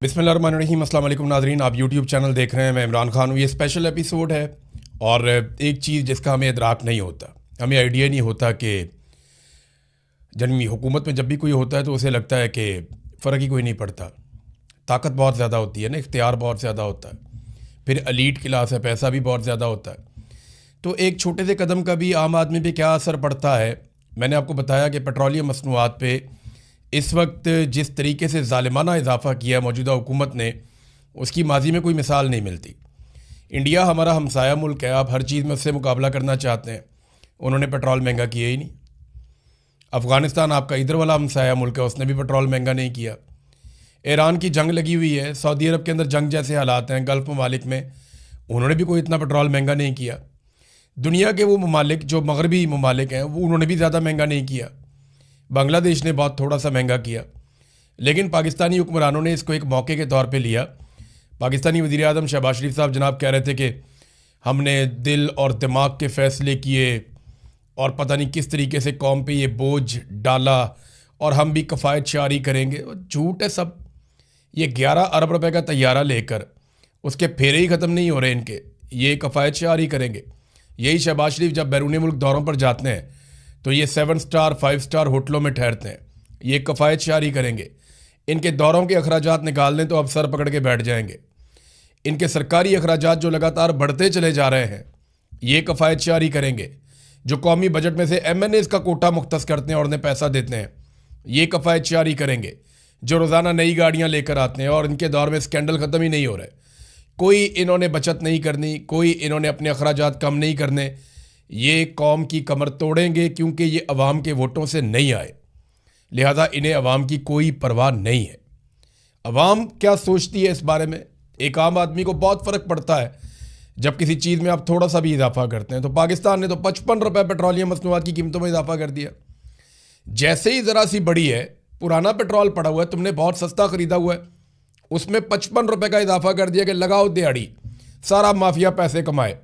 बिस्मिल्लाहिर्रहमानिर्रहीम, अस्सलाम वालेकुम नाज़रीन। आप यूट्यूब चैनल देख रहे हैं, मैं इमरान खान हूँ। ये स्पेशल एपिसोड है और एक चीज़ जिसका हमें इदराक नहीं होता, हमें आइडिया नहीं होता कि जनमी हुकूमत में जब भी कोई होता है तो उसे लगता है कि फ़र्क ही कोई नहीं पड़ता। ताकत बहुत ज़्यादा होती है ना, इख्तियार बहुत ज़्यादा होता है, फिर एलीट क्लास है, पैसा भी बहुत ज़्यादा होता है। तो एक छोटे से कदम का भी आम आदमी पे क्या असर पड़ता है। मैंने आपको बताया कि पेट्रोलियम मसनूआत पे इस वक्त जिस तरीके से ज़ालिमाना इजाफ़ा किया मौजूदा हुकूमत ने, उसकी माजी में कोई मिसाल नहीं मिलती। इंडिया हमारा हमसाया मुल्क है, आप हर चीज़ में उससे मुकाबला करना चाहते हैं, उन्होंने पेट्रोल महंगा किया ही नहीं। अफ़गानिस्तान आपका इधर वाला हमसाया मुल्क है, उसने भी पेट्रोल महंगा नहीं किया। ईरान की जंग लगी हुई है, सऊदी अरब के अंदर जंग जैसे हालात हैं, गल्फ़ ममालिक में, उन्होंने भी कोई इतना पेट्रोल महंगा नहीं किया। दुनिया के वो ममालिक जो मगरबी ममालिक हैं, वो उन्होंने भी ज़्यादा महंगा नहीं किया। बांग्लादेश ने बहुत थोड़ा सा महंगा किया, लेकिन पाकिस्तानी हुक्मरानों ने इसको एक मौके के तौर पे लिया। पाकिस्तानी वज़ीर आज़म शहबाज शरीफ साहब जनाब कह रहे थे कि हमने दिल और दिमाग के फ़ैसले किए और पता नहीं किस तरीके से कौम पे ये बोझ डाला और हम भी कफ़ायत शारी करेंगे। झूठ है सब। ये 11 अरब रुपए का तैयारा लेकर उसके फेरे ही ख़त्म नहीं हो रहे इनके, ये कफ़ायत शारी करेंगे। यही शहबाज शरीफ जब बैरून मुल्क दौरों पर जाते हैं तो ये 7 स्टार 5 स्टार होटलों में ठहरते हैं, ये कफ़ायत शारी करेंगे। इनके दौरों के अखराजात निकाल दें तो अब सर पकड़ के बैठ जाएंगे। इनके सरकारी अखराजात जो लगातार बढ़ते चले जा रहे हैं, ये कफ़ायत शारी करेंगे। जो कौमी बजट में से MNAs का कोटा मुख्तस करते हैं और उन्हें पैसा देते हैं, ये कफ़ायत शारी करेंगे। जो रोज़ाना नई गाड़ियाँ लेकर आते हैं और इनके दौर में स्कैंडल ख़त्म ही नहीं हो रहे, कोई इन्होंने बचत नहीं करनी, कोई इन्होंने अपने अखराजात कम नहीं करने, ये कौम की कमर तोड़ेंगे क्योंकि ये अवाम के वोटों से नहीं आए, लिहाजा इन्हें अवाम की कोई परवाह नहीं है। अवाम क्या सोचती है इस बारे में, एक आम आदमी को बहुत फ़र्क पड़ता है जब किसी चीज़ में आप थोड़ा सा भी इजाफा करते हैं। तो पाकिस्तान ने तो 55 रुपये पेट्रोलियम मसनूआत की कीमतों में इजाफा कर दिया। जैसे ही ज़रा सी बड़ी है, पुराना पेट्रोल पड़ा हुआ है, तुमने बहुत सस्ता ख़रीदा हुआ है, उसमें 55 रुपये का इजाफा कर दिया कि लगाओ दिहाड़ी, सारा माफिया पैसे कमाए।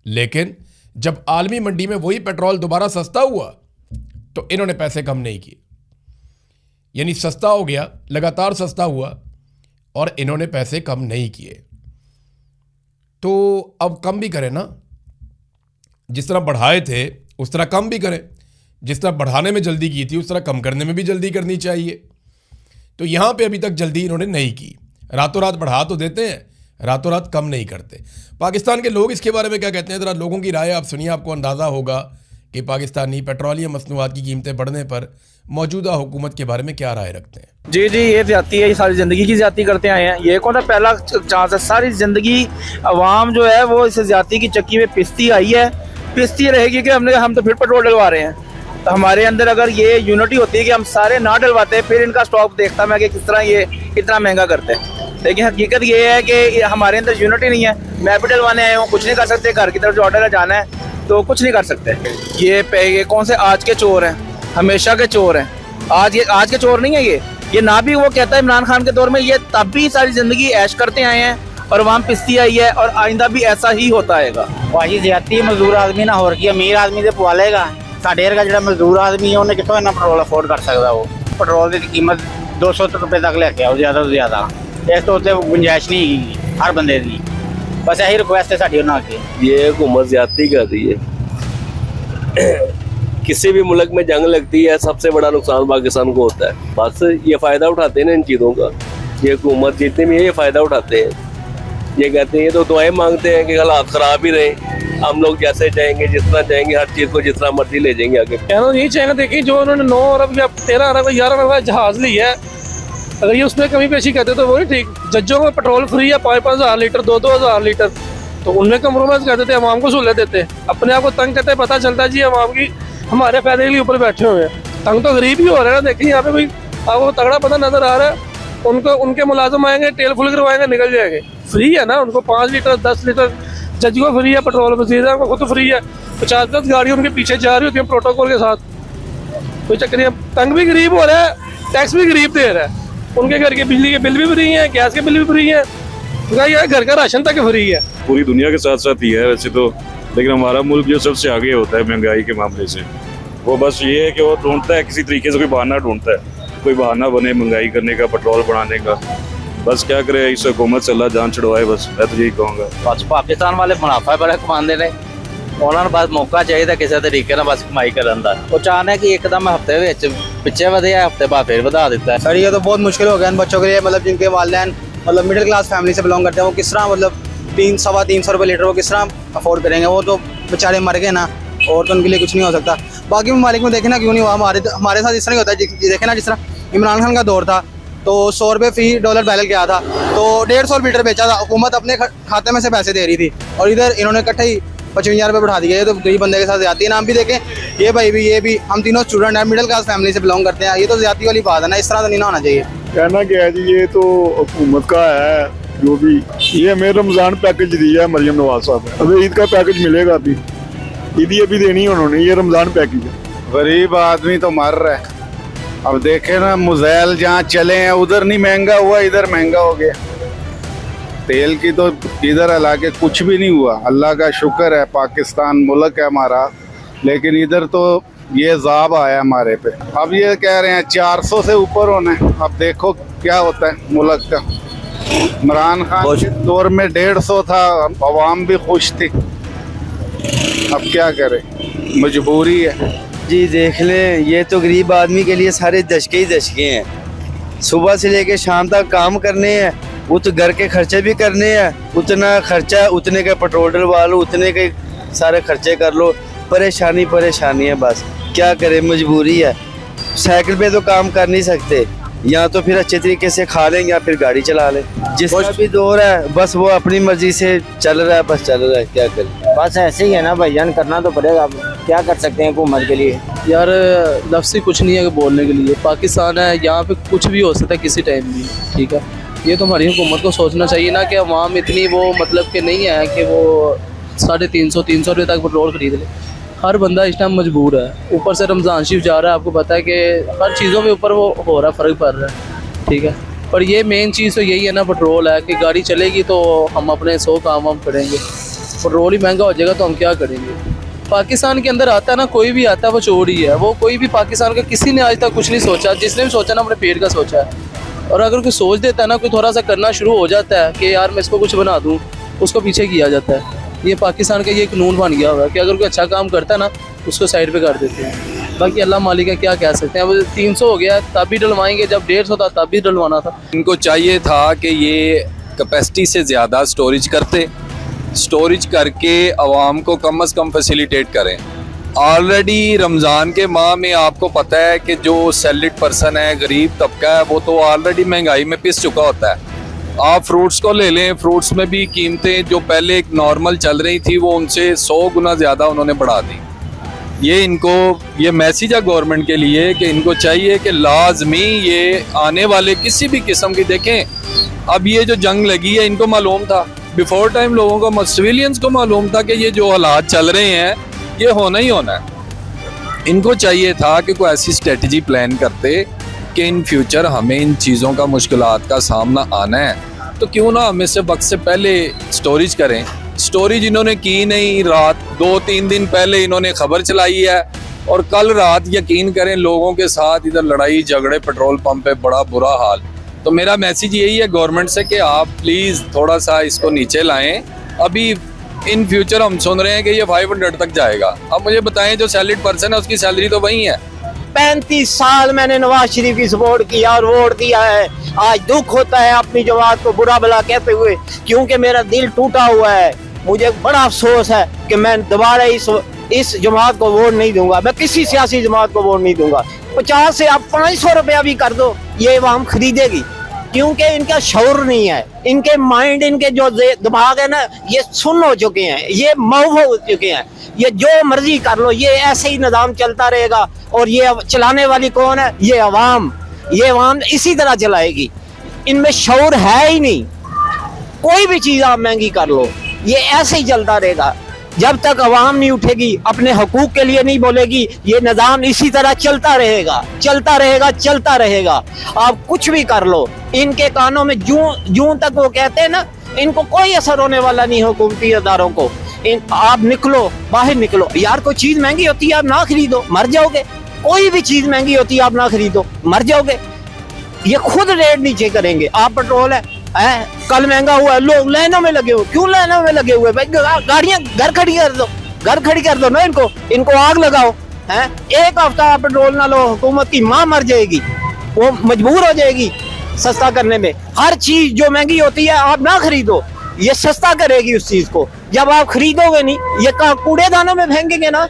लेकिन जब आलमी मंडी में वही पेट्रोल दोबारा सस्ता हुआ तो इन्होंने पैसे कम नहीं किए, यानी सस्ता हो गया, लगातार सस्ता हुआ और इन्होंने पैसे कम नहीं किए। तो अब कम भी करें ना, जिस तरह बढ़ाए थे उस तरह कम भी करें। जिस तरह बढ़ाने में जल्दी की थी उस तरह कम करने में भी जल्दी करनी चाहिए। तो यहाँ पे अभी तक जल्दी इन्होंने नहीं की। रातों रात बढ़ा तो देते हैं, रातों रात कम नहीं करते। पाकिस्तान के लोग इसके बारे में क्या कहते हैं, ज़रा लोगों की राय आप सुनिए, आपको अंदाज़ा होगा कि पाकिस्तानी पेट्रोलियम मसनूआत की कीमतें बढ़ने पर मौजूदा हुकूमत के बारे में क्या राय रखते हैं। जी, ये ज्यादती है, ये सारी ज़िंदगी की ज्यादती करते आए हैं। ये कौन सा पहला चांस है? सारी ज़िंदगी अवाम जो है वो इस ज्यादती की चक्की में पिसती आई है, पिसती रहेगी कि हम तो फिर पेट्रोल डलवा रहे हैं। तो हमारे अंदर अगर ये यूनिटी होती है कि हम सारे ना डलवाते, फिर इनका स्टॉक देखता मैं कि किस तरह ये इतना महंगा करते हैं। लेकिन हकीकत ये है कि हमारे अंदर यूनिटी नहीं है। मैं भी डलवाने आया हूँ, कुछ नहीं कर सकते। घर की तरफ जो ऑर्डर जाना है तो कुछ नहीं कर सकते। ये कौन से आज के चोर हैं, हमेशा के चोर हैं। आज के चोर नहीं है ये ना भी वो कहता है इमरान खान के दौर में, ये तब भी सारी जिंदगी ऐश करते आए हैं और वहाँ पिसती आई है और आइंदा भी ऐसा ही होता है। भाजी ज्यादा मजदूर आदमी ना होर की अमीर आदमी से पवालेगा। साढ़े वर्गा जो मजदूर आदमी है उन्हें कितों इतना पेट्रोल अफोर्ड कर सकता। वो पेट्रोल की कीमत 200 रुपये तक लेके आओ, ज़्यादा तो ज़्यादा। इस तो गुंजाइश नहीं है हर बंदे की। बस यही रिक्वेस्ट है साड़ी उन्होंने की। ये हुकूमत ज्यादती कर रही है। किसी भी मुल्क में जंग लगती है, सबसे बड़ा नुकसान पाकिस्तान को होता है। बस ये फ़ायदा उठाते हैं ना इन चीज़ों का। ये हुकूमत जितने भी है ये फ़ायदा उठाते हैं। ये कहते हैं, ये तो दुआएं मांगते हैं कि हालात ख़राब ही रहे, हम लोग जैसे चाहेंगे, जिस तरह चाहेंगे, हर चीज़ को जिस तरह मर्जी ले जाएंगे आगे। कहना यही चाहेंगे, देखिए जो उन्होंने 9 अरब या 13 अरब 11 अरब का जहाज़ लिया है, अगर ये उसमें कमी पेशी करते तो वो नहीं ठीक। जज्जों में पेट्रोल फ्री है 5-5 हज़ार लीटर, 2-2 हज़ार लीटर, तो उनमें कम्प्रोमाइज़ कर देते, अवाम को सहूलत देते, अपने आप को तंग करते। पता चलता है जी अवाम की हमारे फायदे के लिए ऊपर बैठे हुए हैं। तंग तो गरीब ही हो रहे हैं। देखिए यहाँ पे कोई आपको तगड़ा पता नजर आ रहा है, उनके मुलाजिम आएंगे, तेल फुल करवाएंगे, निकल जाएंगे। फ्री है ना, उनको 5 लीटर 10 लीटर जज को फ्री है, पेट्रोल वजीर को खुद फ्री है। 50-50 गाड़ी उनके पीछे जा रही होती है प्रोटोकॉल के साथ, कोई चक्कर नहीं। तंग भी गरीब हो रहा है, टैक्स भी गरीब दे रहा है। उनके घर के बिजली के बिल भी फ्री है, गैस के बिल भी फ्री है, घर का राशन तक फ्री है। पूरी दुनिया के साथ साथ ही है वैसे तो, लेकिन हमारा मुल्क जो सबसे आगे होता है महंगाई के मामले से, वो बस ये है कि वो ढूंढता है किसी तरीके से, कोई बहाना ढूंढता है, कोई बहाना बने महंगाई करने का, पेट्रोल बढ़ाने का। बस क्या करे, इस हुकूमत से अल्लाह जान छुड़वाए, बस मैं तो यही कहूँगा। बस पाकिस्तान वाले मुनाफा बड़ा कमाते ने, ਉਹਨਾਂ ਨੂੰ ਬਸ ਮੌਕਾ ਚਾਹੀਦਾ ਕਿਸੇ ਤਰੀਕੇ ਨਾਲ ਬਸ ਕਮਾਈ ਕਰਨ ਦਾ। ਉਹ ਚਾਹਨਾ कि एकदम हफ्ते ਵਿੱਚ ਪਿੱਛੇ ਵਧਿਆ, हफ्ते बाद फिर ਵਧਾ ਦਿੱਤਾ। सर ये तो बहुत मुश्किल हो गया इन बच्चों के लिए, मतलब जिनके वालिदैन मतलब मिडिल क्लास फैमिली से बिलोंग करते हैं, वो किस तरह मतलब 300-350 रुपये लीटर वो किस तरह अफोर्ड करेंगे? वो तो बेचारे मर गए ना, और तो उनके लिए कुछ नहीं हो सकता। बाकी ममालिक में देखें ना, क्यों नहीं हुआ हमारे साथ इस तरह ही होता है। देखें ना, जिस तरह इमरान खान का दौर था तो 100 रुपये फी डॉलर बैरल गया था, तो 150 लीटर बेचा था, हुकूमत अपने खाते में से पैसे दे रही थी, और इधर इन्होंने इकट्ठे ही 55 रुपये बढ़ा दिया। ये तो गरीब बंदे के साथ ज्यादती है ना। हम भी देखें, ये भाई भी, ये भी, हम तीनों स्टूडेंट हैं, मिडिल क्लास फैमिली से बिलोंग करते हैं, ये तो ज्यादती वाली बात है ना, इस तरह तो नहीं ना होना चाहिए। कहना क्या है जी, ये तो हुकूमत का है जो भी। ये हमें रमज़ान पैकेज दिया है मरियम नवाज साहब ने, अभी ईद का पैकेज मिलेगा, अभी ईदी अभी देनी है उन्होंने, ये रमज़ान पैकेज है। गरीब आदमी तो मर रहा है। अब देखे ना, मुज़ैल जहाँ चले हैं उधर नहीं महंगा हुआ, इधर महंगा हो गया। तेल की तो इधर हालांकि कुछ भी नहीं हुआ, अल्लाह का शुक्र है, पाकिस्तान मुल्क है हमारा, लेकिन इधर तो ये ज़ाब आया हमारे पे। अब ये कह रहे हैं 400 से ऊपर होना है। अब देखो क्या होता है मुल्क का। इमरान खान के दौर में 150 था, अवाम भी खुश थी। अब क्या करें, मजबूरी है जी। देख लें, ये तो गरीब आदमी के लिए सारे दशके ही दशके हैं। सुबह से लेके शाम तक काम करने हैं, वो तो घर के खर्चे भी करने हैं, उतना खर्चा उतने का पेट्रोल डलवा लो, उतने के सारे खर्चे कर लो। परेशानी परेशानी है, बस क्या करें, मजबूरी है। साइकिल पे तो काम कर नहीं सकते, या तो फिर अच्छे तरीके से खा लें या फिर गाड़ी चला लें। जिसका भी दौर है बस वो अपनी मर्जी से चल रहा है, बस चल रहा है, क्या करें। बस ऐसे ही है ना भाईजान, करना तो पड़ेगा। अब क्या कर सकते हैं हुकूमत के लिए? यार लफ्ज़ ही कुछ नहीं है बोलने के लिए। पाकिस्तान है, यहाँ पे कुछ भी हो सकता है किसी टाइम भी, ठीक है। ये तो हमारी हुकूमत को सोचना चाहिए ना कि अवाम इतनी वो मतलब कि नहीं है कि वो 350 रुपये तक पेट्रोल खरीद ले। हर बंदा इस टाइम मजबूर है, ऊपर से रमज़ान शरीफ जा रहा है, आपको पता है कि हर चीज़ों के ऊपर वो हो रहा, फ़र्क पड़ रहा है, ठीक है। पर ये मेन चीज़ तो यही है ना, पेट्रोल है कि गाड़ी चलेगी तो हम अपने 100 काम हम करेंगे। पेट्रोल ही महंगा हो जाएगा तो हम क्या करेंगे? पाकिस्तान के अंदर आता है ना, कोई भी आता है वो चोर ही है। वो कोई भी पाकिस्तान का किसी ने आज तक कुछ नहीं सोचा, जिसने भी सोचा ना अपने पेट का सोचा है। और अगर कोई सोच देता है ना, कोई थोड़ा सा करना शुरू हो जाता है कि यार मैं इसको कुछ बना दूँ, उसको पीछे किया जाता है। ये पाकिस्तान का ये कानून बन गया हुआ है कि अगर कोई अच्छा काम करता है ना, उसको साइड पे कर देते हैं। बाकी अल्लाह मालिक है, क्या कह सकते हैं। अब 300 हो गया तब भी डलवाएंगे, जब 150 था तब भी डलवाना था। इनको चाहिए था कि ये कैपेसिटी से ज़्यादा स्टोरेज करते, स्टोरेज करके आवाम को कम से कम फैसिलिटेट करें। ऑलरेडी रमज़ान के माह में आपको पता है कि जो सैलरीड पर्सन है, गरीब तबका है, वो तो ऑलरेडी महंगाई में पिस चुका होता है। आप फ्रूट्स को ले लें, फ्रूट्स में भी कीमतें जो पहले एक नॉर्मल चल रही थी वो उनसे 100 गुना ज़्यादा उन्होंने बढ़ा दी। ये मैसेज है गवर्नमेंट के लिए कि इनको चाहिए कि लाजमी ये आने वाले किसी भी किस्म की, देखें अब ये जो जंग लगी है इनको मालूम था, बिफोर टाइम लोगों को, सिविलियंस को मालूम था कि ये जो हालात चल रहे हैं ये होना ही होना है। इनको चाहिए था कि कोई ऐसी स्ट्रेटजी प्लान करते कि इन फ्यूचर हमें इन चीज़ों का, मुश्किलात का सामना आना है तो क्यों ना हम इससे वक्त से पहले स्टोरेज करें। स्टोरेज इन्होंने की नहीं, रात 2-3 दिन पहले इन्होंने खबर चलाई है, और कल रात यकीन करें लोगों के साथ इधर लड़ाई झगड़े, पेट्रोल पंप पे बड़ा बुरा हाल। तो मेरा मैसेज यही है गवर्नमेंट से कि आप प्लीज़ थोड़ा सा इसको नीचे लाएं। अभी इन फ्यूचर हम सुन रहे हैं कि ये 500 तक जाएगा। अब मुझे बताएं, जो सैलरीड पर्सन है उसकी सैलरी तो वही है। 35 साल मैंने नवाज शरीफ की सपोर्ट किया और वोट दिया है। आज दुख होता है अपनी जमात को बुरा भला कहते हुए, क्योंकि मेरा दिल टूटा हुआ है। मुझे बड़ा अफसोस है कि मैं दोबारा इस जमात को वोट नहीं दूंगा। मैं किसी सियासी जमात को वोट नहीं दूंगा। 50 से आप 500 रुपया भी कर दो, ये अवाम खरीदेगी, क्योंकि इनका शऊर नहीं है। इनके माइंड, इनके जो दिमाग है ना, ये सुन हो चुके हैं, ये मऊफ हो चुके हैं। ये जो मर्जी कर लो, ये ऐसे ही निज़ाम चलता रहेगा। और ये चलाने वाली कौन है? ये अवाम। ये अवाम इसी तरह चलाएगी। इनमें शऊर है ही नहीं। कोई भी चीज़ आप महंगी कर लो, ये ऐसे ही चलता रहेगा। जब तक अवाम नहीं उठेगी, अपने हकूक के लिए नहीं बोलेगी, ये निज़ाम इसी तरह चलता रहेगा, चलता रहेगा, चलता रहेगा। आप कुछ भी कर लो, इनके कानों में जूं तक वो कहते हैं ना, इनको कोई असर होने वाला नहीं हुकूमती अदारों को। आप निकलो, बाहर निकलो। यार कोई चीज़ महंगी होती है आप ना खरीदो, मर जाओगे। कोई भी चीज़ महंगी होती है आप ना खरीदो, मर जाओगे। ये खुद रेट नीचे करेंगे। आप पेट्रोल है है? कल महंगा हुआ, लोग लाइनों में लगे हुए। क्यों लाइनों में लगे हुए भाई? गाड़ियां घर खड़ी कर दो, घर खड़ी कर दो ना, इनको आग लगाओ। है एक हफ्ता पेट्रोल ना लो, हुकूमत की मां मर जाएगी, वो मजबूर हो जाएगी सस्ता करने में। हर चीज जो महंगी होती है आप ना खरीदो, ये सस्ता करेगी उस चीज को। जब आप खरीदोगे नहीं, ये कूड़ेदानों में फेंकेंगे ना,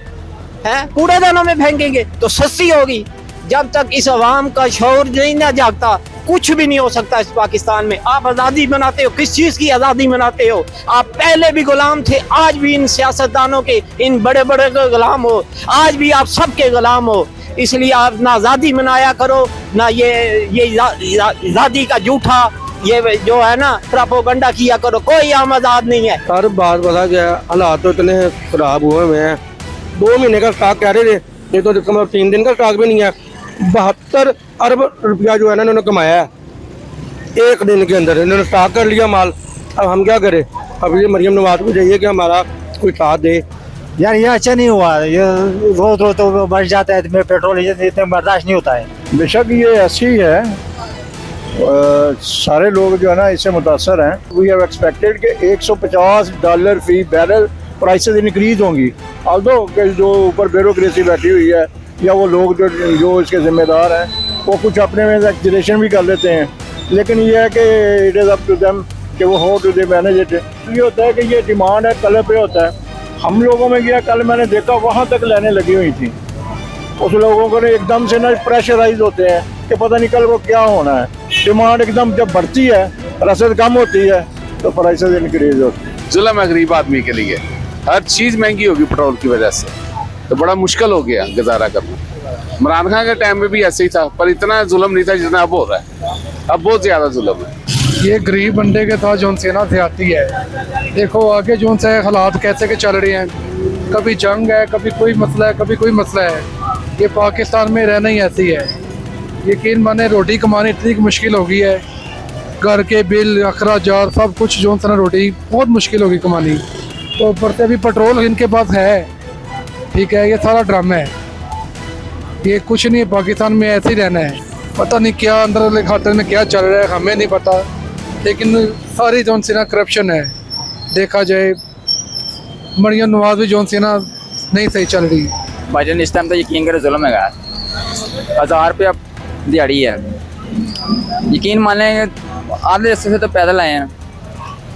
है कूड़ेदानों में फेंकेंगे तो सस्ती होगी। जब तक इस अवाम का शौर नहीं ना जागता, कुछ भी नहीं हो सकता इस पाकिस्तान में। आप आज़ादी मनाते हो, किस चीज़ की आज़ादी मनाते हो? आप पहले भी गुलाम थे, आज भी इन सियासतदानों के, इन बड़े बड़े के गुलाम हो, आज भी आप सबके गुलाम हो। इसलिए आप ना आज़ादी मनाया करो, ना ये आज़ादी का झूठा ये जो है ना प्रोपेगेंडा किया करो। कोई हम आज़ाद नहीं है। हर बात बता गया, हालात तो इतने खराब हुए हुए हैं। 2 महीने का स्टॉक कह रहे थे, ये तो 3 दिन का स्टॉक भी नहीं है। 72 अरब रुपया जो है ना इन्होंने कमाया है 1 दिन के अंदर। इन्होंने स्टॉक कर लिया माल। अब हम क्या करें? अब ये मरियम नवाज को चाहिए कि हमारा कोई साथ दे। यार ये अच्छा नहीं हुआ, ये रोज रोज तो बढ़ जाता है, पेट्रोल इतने बर्दाश्त नहीं होता है। बेशक ये ऐसी है, सारे लोग जो है ना इससे मुतासर हैं। वी हैव एक्सपेक्टेड कि $150 फी बैरल प्राइसेस इंक्रीज होंगी। ऑल्दो जो ऊपर ब्यूरोक्रेसी बैठी हुई है या वो लोग जो इसके जिम्मेदार हैं वो कुछ अपने में एक्सजेशन भी कर लेते हैं, लेकिन ये है कि it is up to them कि वो हो टू दे मैनेज इट। ये होता है कि ये डिमांड है, कलर पे होता है। हम लोगों में गया, कल मैंने देखा वहाँ तक लाइनें लगी हुई थी। उस लोगों को एकदम से ना प्रेशराइज होते हैं कि पता नहीं कल को क्या होना है। डिमांड एकदम जब बढ़ती है, रसद कम होती है तो प्राइसेस इंक्रीज होती है। जुल्म है गरीब आदमी के लिए, हर चीज़ महंगी होगी पेट्रोल की वजह से, तो बड़ा मुश्किल हो गया गुजारा करना। इमरान खान के टाइम में भी ऐसे ही था, पर इतना जुल्म नहीं था जितना अब हो रहा है। अब बहुत ज़्यादा जुल्म है। ये गरीब बंदे के साथ जो से ना ज्यादती है। देखो आगे जो से हालात कैसे के चल रहे हैं, कभी जंग है, कभी कोई मसला है, कभी कोई मसला है। ये पाकिस्तान में रहना ही ऐसी है। यकीन माने रोटी कमानी इतनी मुश्किल हो गई है, घर के बिल अखराजात सब कुछ जो से ना रोटी बहुत मुश्किल होगी कमानी। तो ऊपर से अभी पेट्रोल इनके पास है, ठीक है, ये सारा ड्रामा है। ये कुछ नहीं, पाकिस्तान में ऐसे ही रहना है। पता नहीं क्या अंदर वाले खाते में क्या चल रहा है, हमें नहीं पता, लेकिन सारी जोन से ना करप्शन है। देखा जाए मरियम नवाज भी जोन से ना नहीं सही चल रही। भाईजान इस टाइम तो यकीन करो जुल्म है। 1000 रुपया दिहाड़ी है, यकीन माने आधे रास्ते से तो पैदल आए हैं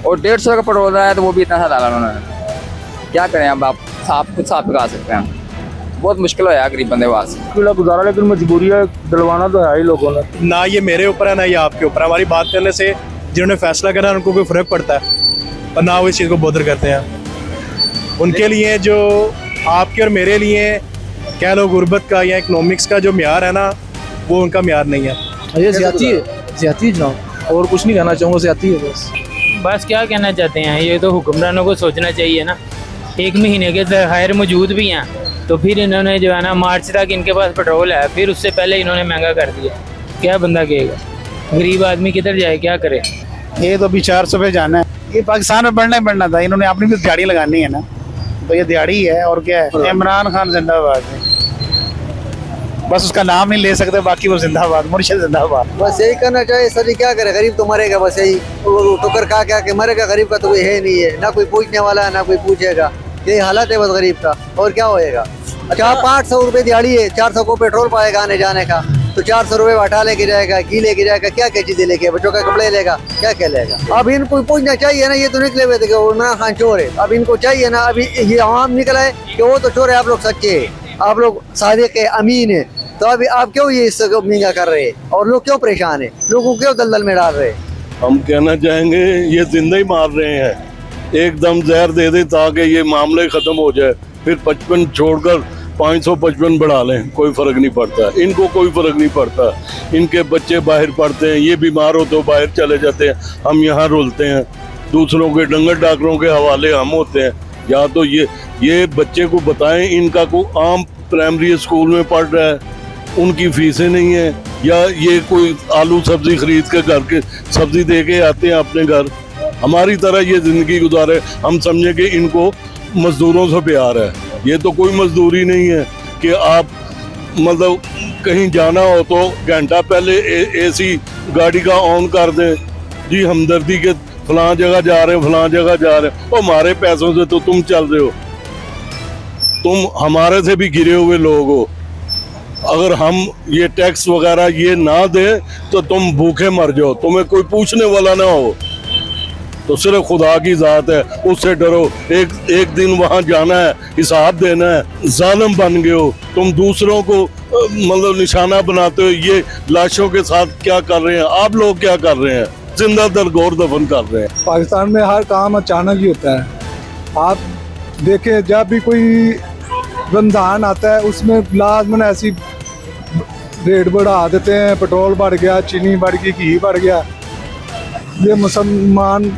और 150 का पेट्रोल आया तो वो भी इतना सा डाला उन्होंने। क्या करें अब, आप कुछ साफ लगा सकते हैं। बहुत मुश्किल हो यार गरीब बंदे वास्ते गुजारा, लेकिन मजबूरी है, दिलवाना तो है ही लोगों ने। ना ये मेरे ऊपर है ना ये आपके ऊपर। हमारी बात करने से जिन्होंने फैसला करा उनको कोई फ़र्क पड़ता है और ना वो इस चीज़ को बॉदर करते हैं। उनके लिए जो आपके और मेरे लिए कह लो गुर्बत का या इकनॉमिक्स का जो म्यार है ना, वो उनका म्यार नहीं है। ये ज़्यादती जनाब, और कुछ नहीं कहना चाहूँगा, ज़्यादती है बस क्या कहना चाहते हैं, ये तो हुक्मरानों को सोचना चाहिए ना। 1 महीने के ज़खायर मौजूद भी हैं, तो फिर इन्होंने जो है ना मार्च तक इनके पास पेट्रोल है, फिर उससे पहले इन्होंने महंगा कर दिया। क्या बंदा कहेगा? गरीब आदमी किधर जाए, क्या करे? ये तो अभी 400 पे जाना है। ये पाकिस्तान में बढ़ना ही बढ़ना था, इन्होंने अपनी भी दिहाड़ी लगानी है ना, तो ये दिहाड़ी है और क्या है। इमरान खान जिंदाबाद है, बस उसका नाम नहीं ले सकते, बाकी वो जिंदाबाद, मुर्शिद जिंदाबाद। बस यही करना चाहिए सर। क्या करे, गरीब तो मरेगा, बस यही ठोकर खा क्या के मरेगा। गरीब का तो कोई है नहीं है, ना कोई पूछने वाला है ना कोई पूछेगा। यही हालत है बस गरीब का, और क्या होएगा। अच्छा 500 रुपये दिहाड़ी है, 400 को पेट्रोल पाएगा आने जाने का, तो 400 रुपये आटा लेके जाएगा, घी लेके जाएगा, क्या क्या चीजें लेके, बच्चों का कपड़े लेगा, क्या क्या लेगा। अब इनको पूछना चाहिए ना, ये तो निकले हुए थे कि इमरान खान चोर है। अब इनको चाहिए ना, अभी ये आवाम निकला है कि वो तो चोर है, आप लोग सच्चे है, आप लोग सादिक है, अमीन है। तो अभी आप क्यों ये इसको महंगा कर रहे हैं और लोग क्यों परेशान है, लोगों को क्यों दलदल में डाल रहे हैं? हम कहना चाहेंगे ये जिंदा ही मार रहे हैं, एकदम जहर दे दे ताकि ये मामले खत्म हो जाए, फिर 55 छोड़कर 555 बढ़ा लें, कोई फर्क नहीं पड़ता। इनको कोई फर्क नहीं पड़ता, इनके बच्चे बाहर पढ़ते हैं, ये बीमार हो तो बाहर चले जाते हैं, हम यहाँ रुलते हैं, दूसरों के डंगर डॉक्टरों के हवाले हम होते हैं। या तो ये बच्चे को बताएं, इनका कोई आम प्राइमरी स्कूल में पढ़ रहा है, उनकी फीसें नहीं है, या ये कोई आलू सब्जी खरीद के घर के सब्जी दे के आते हैं अपने घर, हमारी तरह ये ज़िंदगी गुजारे। हम समझे कि इनको मज़दूरों से प्यार है। ये तो कोई मजदूरी नहीं है कि आप मतलब कहीं जाना हो तो घंटा पहले एसी गाड़ी का ऑन कर दें, जी हमदर्दी के फलां जगह जा रहे हैं, फलां जगह जा रहे हैं, और हमारे पैसों से तो तुम चल रहे हो, तुम हमारे से भी गिरे हुए लोग हो। अगर हम ये टैक्स वगैरह ये ना दे तो तुम भूखे मर जाओ, तुम्हें कोई पूछने वाला ना हो। तो सिर्फ खुदा की जात है, उससे डरो। एक दिन वहां जाना है, हिसाब देना है। जालिम बन गए हो तुम, दूसरों को मतलब निशाना बनाते हो। ये लाशों के साथ क्या कर रहे हैं आप लोग, क्या कर रहे हैं? जिंदा दरगोर दफन कर रहे हैं। पाकिस्तान में हर काम अचानक ही होता है। आप देखें, जब भी कोई रमज़ान आता है उसमें लाजमन ऐसी रेट बढ़ा देते हैं। पेट्रोल बढ़ गया, चीनी बढ़ गई, घी बढ़ गया। ये मुसलमान,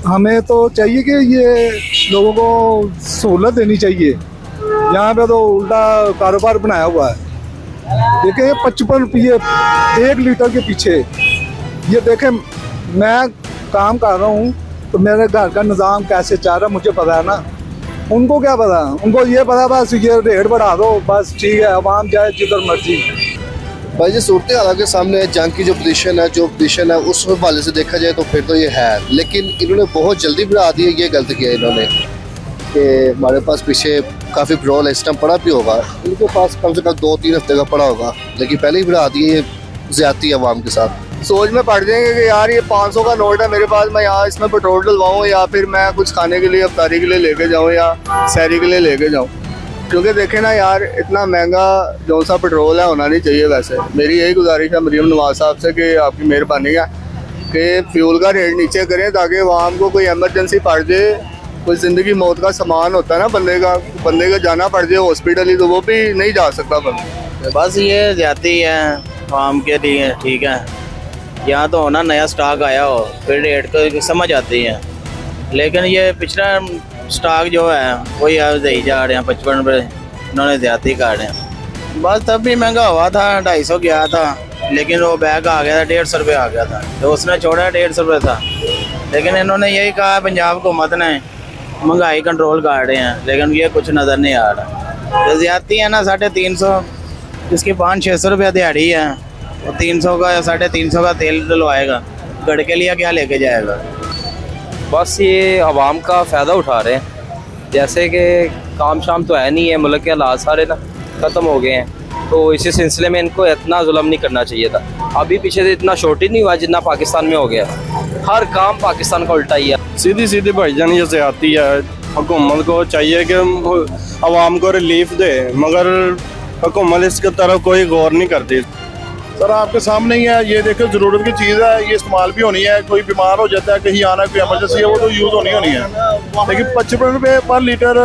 हमें तो चाहिए कि ये लोगों को सहूलत देनी चाहिए। यहाँ पे तो उल्टा कारोबार बनाया हुआ है। देखें 55 रुपये 1 लीटर के पीछे। ये देखें, मैं काम कर रहा हूँ तो मेरे घर का निज़ाम कैसे चल रहा है मुझे पता है ना। उनको क्या पता, उनको ये पता बस ये रेट बढ़ा दो, बस ठीक है, आवाम जाए जिधर मर्जी। भाई जी सूरत हाल के सामने जंग की जो पोजीशन है उस हवाले से देखा जाए तो फिर तो ये है, लेकिन इन्होंने बहुत जल्दी बढ़ा दी है। ये गलत किया इन्होंने कि हमारे पास पीछे काफ़ी पेट्रोल इस टाइम पड़ा भी होगा, इनके पास कम से कम 2-3 हफ्ते का पड़ा होगा, लेकिन पहले ही बढ़ा दिए। ये ज़्यादती है आवाम के साथ। सोच में पड़ जाएंगे कि यार ये 500 का नोट है मेरे पास, मैं यहाँ इसमें पेट्रोल डलवाऊँ या फिर मैं कुछ खाने के लिए, अफ्तारी के लिए लेके जाऊँ या सैरी के लिए लेके जाऊँ। क्योंकि देखें ना यार, इतना महंगा जो सा पेट्रोल है होना नहीं चाहिए। वैसे मेरी यही गुजारिश है मरीम नवाज साहब से कि आपकी मेहरबानी है कि फ्यूल का रेट नीचे करें, ताकि आवाम को कोई एमरजेंसी पड़ जाए, कोई ज़िंदगी मौत का सामान होता है ना बंदे का जाना पड़ जाए हॉस्पिटल ही, तो वो भी नहीं जा सकता बंदा। बस ये ज्यादती है आवाम के लिए। ठीक है, यहाँ तो होना नया स्टॉक आया हो फिर रेट को समझ आती है, लेकिन ये पिछला स्टॉक जो है वही दे जा रहे हैं 55 रुपये, इन्होंने ज्यादा कर रहे हैं। बस तब भी महंगा हुआ था, 250 गया था, लेकिन वो बैग आ गया था 150 रुपये आ गया था, तो उसने छोड़ा 150 रुपये था। लेकिन इन्होंने यही कहा पंजाब हुकूमत ने महंगाई कंट्रोल कर रहे हैं, लेकिन ये कुछ नज़र नहीं आ रहा। तो ज्यादती है ना, 350, जिसकी 500-600 रुपये दिहाड़ी है, वो 300 का या 350 का तेल डलवाएगा, गड़ के लिए क्या लेके जाएगा। बस ये आवाम का फ़ायदा उठा रहे हैं। जैसे कि काम शाम तो है नहीं है, मुल्क के हालात सारे ना ख़त्म हो गए हैं, तो इसी सिलसिले में इनको इतना जुल्म नहीं करना चाहिए था। अभी पीछे से इतना शॉर्टेज नहीं हुआ जितना पाकिस्तान में हो गया। हर काम पाकिस्तान का उल्टा ही है। सीधी भाईजान ये ज़्यादती है। हुकूमत को चाहिए कि आवाम को रिलीफ दे, मगर हुकूमत इसकी तरफ कोई गौर नहीं करती। सर आपके सामने ही है, ये देखो ज़रूरत की चीज़ है, ये इस्तेमाल भी होनी है। कोई बीमार हो जाता है, कहीं आना, कोई एमरजेंसी है, वो तो यूज़ होनी है। लेकिन 55 रुपये पर लीटर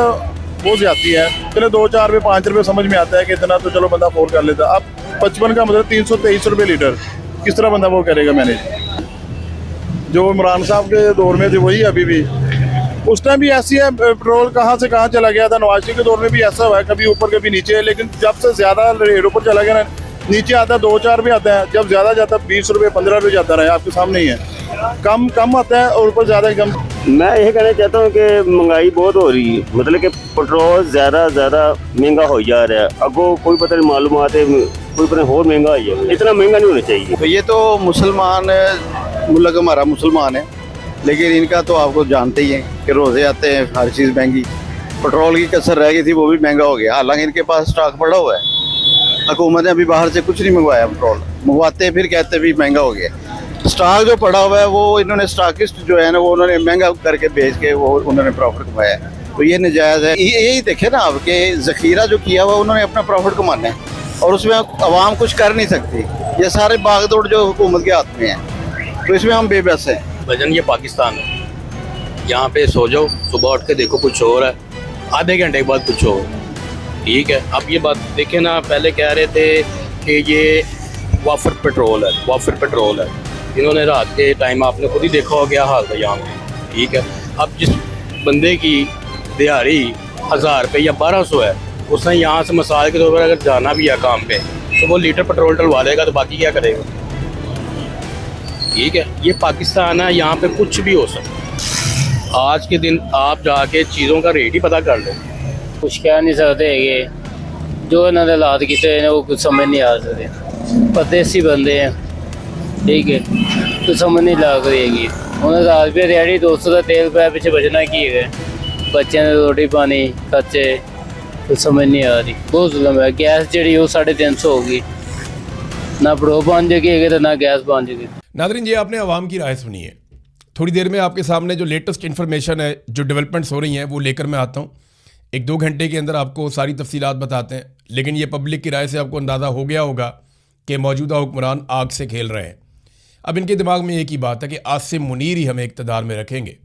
वो जाती है। चलो 2-4 रुपये 5 रुपये समझ में आता है कि इतना तो चलो बंदा अफोर्ड कर लेता। अब 55 का मतलब 323 रुपये लीटर, किस तरह बंदा वो करेगा मैनेज? जो इमरान साहब के दौर में थे वही अभी भी, उस टाइम भी ऐसी है। पेट्रोल कहाँ से कहाँ चला गया था, नवाज शरीफ के दौर में भी ऐसा हुआ है, कभी ऊपर कभी नीचे। लेकिन जब से ज़्यादा रेट ऊपर चला गया ना, नीचे आता है 2-4 रुपये आता है, जब ज़्यादा जाता है 20 रुपये 15 रुपये जाता रहा, आपके सामने ही है। कम आता है और ऊपर ज़्यादा कम। मैं यही कहना चाहता हूँ कि महंगाई बहुत हो रही है, मतलब कि पेट्रोल ज़्यादा महंगा हो जा रहा है। अगो कोई पता नहीं मालूमात है, कोई पता और महंगा है, इतना महंगा नहीं होना चाहिए। तो ये तो मुसलमान मुल्क हमारा मुसलमान है, लेकिन इनका तो आपको जानते ही हैं कि रोज़े आते हैं, हर चीज़ महंगी। पेट्रोल की कसर रह गई थी, वो भी महंगा हो गया। हालांकि इनके पास स्टॉक पड़ा हुआ है, हुकूमत ने अभी बाहर से कुछ नहीं मंगवाया। पेट्रोल मंगवाते फिर कहते भी महंगा हो गया। स्टॉक जो पड़ा हुआ है वो इन्होंने स्टॉकिस्ट जो है ना, वो उन्होंने महंगा करके बेच के वो उन्होंने प्रॉफिट कमाया, तो ये नाजायज़ है। यही देखे ना आपके ज़ख़ीरा जो किया हुआ उन्होंने अपना प्रॉफिट कमाना है, और उसमें आवाम कुछ कर नहीं सकती। ये सारे भागदौड़ जो हुकूमत के हाथ में है, तो इसमें हम बेबस हैं। भजन ये पाकिस्तान है, यहाँ पे सो जाओ, सुबह उठ के देखो कुछ और है, आधे घंटे के बाद कुछ और। ठीक है, अब ये बात देखें ना, पहले कह रहे थे कि ये वाफर पेट्रोल है, इन्होंने रात के टाइम आपने खुद ही देखा हो क्या हाल था यहाँ पे। ठीक है, अब जिस बंदे की दिहाड़ी 1000 रुपये या 1200 है, उसने यहाँ से मिसाल के तौर पर अगर जाना भी है काम पे, तो वो लीटर पेट्रोल डलवा लेगा, तो बाकी क्या करेगा? ठीक है, ये पाकिस्तान है, यहाँ पे कुछ भी हो सकता है। आज के दिन आप जाके चीज़ों का रेट ही पता कर लो। कुछ कह नहीं सकते ये जो इन्होंने हालात किए वो कुछ समझ नहीं आ सकते। परदेसी बंदे हैं, ठीक है, तो समझ नहीं लग रही है। उन्हें 1000 रुपये दिहाड़ी 200 का तेल पे पीछे बचना की है, बच्चे ने रोटी पानी खर्चे, तो समझ नहीं आ रही। बहुत जुल्म है। गैस जी वो 350 होगी, ना पेट्रोल बन जाएगी तो ना गैस बन जाएगी। नाज़रीन, ये आपने आवाम की राय सुनी है। थोड़ी देर में आपके सामने जो लेटेस्ट इन्फॉर्मेशन है, जो डेवलपमेंट्स हो रही हैं, वो लेकर मैं आता हूँ। 1-2 घंटे के अंदर आपको सारी तफसीलात बताते हैं। लेकिन ये पब्लिक की राय से आपको अंदाज़ा हो गया होगा कि मौजूदा हुक्मरान आग से खेल रहे हैं। अब इनके दिमाग में एक ही बात है कि आसिम मुनीर ही हमें इक़्तिदार में रखेंगे,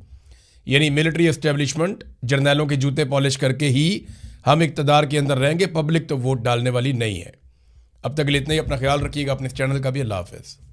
यानी मिलिट्री एस्टेब्लिशमेंट, जर्नैलों के जूते पॉलिश करके ही हम इक़्तिदार के अंदर रहेंगे। पब्लिक तो वोट डालने वाली नहीं है। अब तक के लिए इतना ही। अपना ख्याल रखिएगा, अपने इस चैनल का भी। अल्लाह हाफ़िज़।